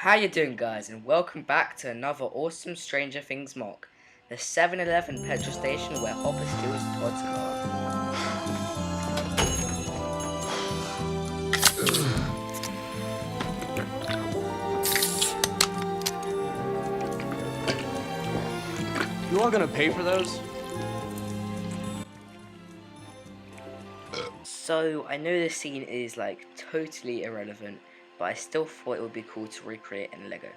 How you doing, guys, and welcome back to another awesome Stranger Things mock, the 7-Eleven petrol station where Hopper steals Todd's car. You all gonna pay for those? So, I know this scene is like totally irrelevant, but I still thought it would be cool to recreate in Lego.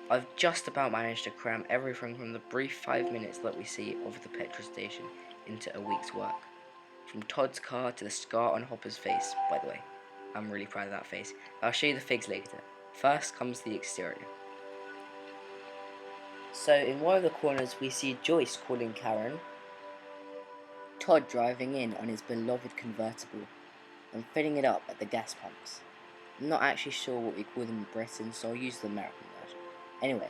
I've just about managed to cram everything from the brief 5 minutes that we see of the petrol station into a week's work. From Todd's car to the scar on Hopper's face, by the way. I'm really proud of that face. I'll show you the figs later. First comes the exterior. So in one of the corners we see Joyce calling Karen, Todd driving in on his beloved convertible and filling it up at the gas pumps. I'm not actually sure what we call them in Britain, so I'll use the American version. Anyway,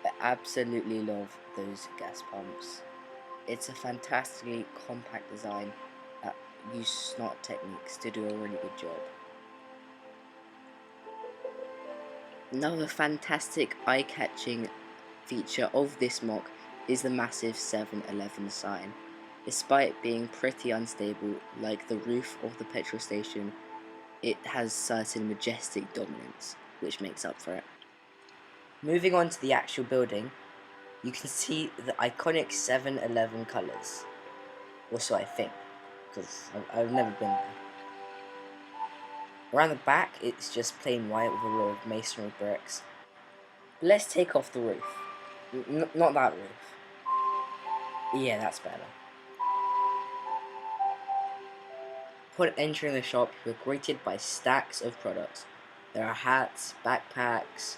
I absolutely love those gas pumps. It's a fantastically compact design that uses snot techniques to do a really good job. Another fantastic eye-catching feature of this mock is the massive 7-Eleven sign. Despite being pretty unstable, like the roof of the petrol station, it has certain majestic dominance, which makes up for it. Moving on to the actual building, you can see the iconic 7-Eleven colours. Or so I think, because I've never been there. Around the back, it's just plain white with a row of masonry bricks. But let's take off the roof. Not that roof. Yeah, that's better. Upon entering the shop, you are greeted by stacks of products. There are hats, backpacks,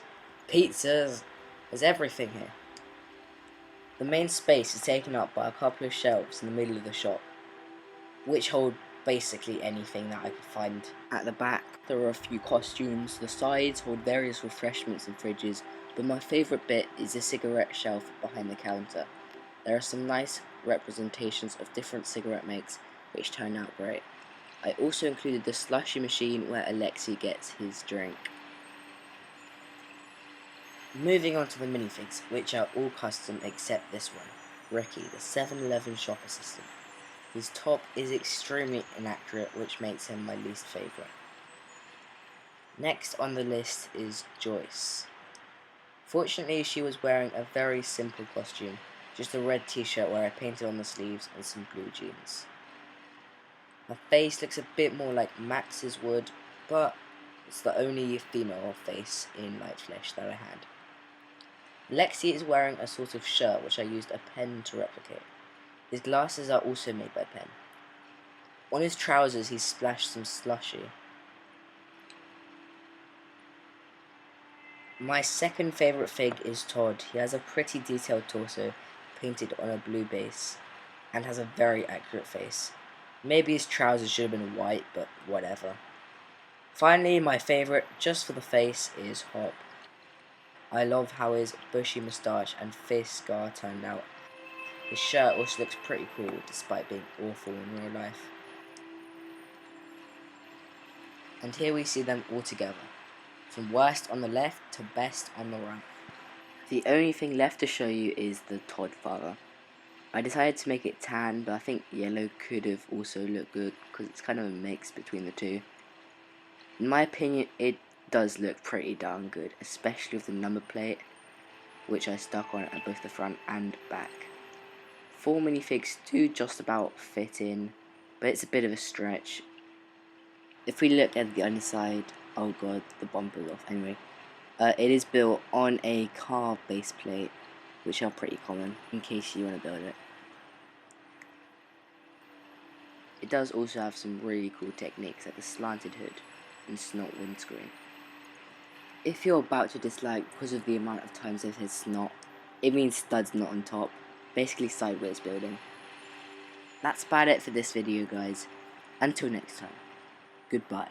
pizzas, there's everything here. The main space is taken up by a couple of shelves in the middle of the shop, which hold basically anything that I could find. At the back, there are a few costumes, the sides hold various refreshments and fridges, but my favourite bit is the cigarette shelf behind the counter. There are some nice representations of different cigarette makes, which turn out great. I also included the slushy machine where Alexei gets his drink. Moving on to the minifigs, which are all custom except this one, Ricky, the 7-Eleven shop assistant. His top is extremely inaccurate, which makes him my least favourite. Next on the list is Joyce. Fortunately, she was wearing a very simple costume, just a red t-shirt where I painted on the sleeves and some blue jeans. Her face looks a bit more like Max's would, but it's the only female face in Light Flesh that I had. Alexei is wearing a sort of shirt which I used a pen to replicate. His glasses are also made by pen. On his trousers he splashed some slushy. My second favourite fig is Todd. He has a pretty detailed torso, painted on a blue base, and has a very accurate face. Maybe his trousers should have been white, but whatever. Finally, my favourite, just for the face, is Hop. I love how his bushy moustache and face scar turned out. His shirt also looks pretty cool, despite being awful in real life. And here we see them all together, from worst on the left to best on the right. The only thing left to show you is the ToddFather. I decided to make it tan, but I think yellow could have also looked good because it's kind of a mix between the two. In my opinion, it does look pretty darn good, especially with the number plate, which I stuck on at both the front and back. 4 minifigs do just about fit in, but it's a bit of a stretch. If we look at the underside, oh god, the bumper's off. Anyway, it is built on a car base plate, which are pretty common in case you want to build it. It does also have some really cool techniques like the slanted hood and snot windscreen. If you're about to dislike because of the amount of times I've said snot, it means studs not on top, basically sideways building. That's about it for this video, guys. Until next time, goodbye.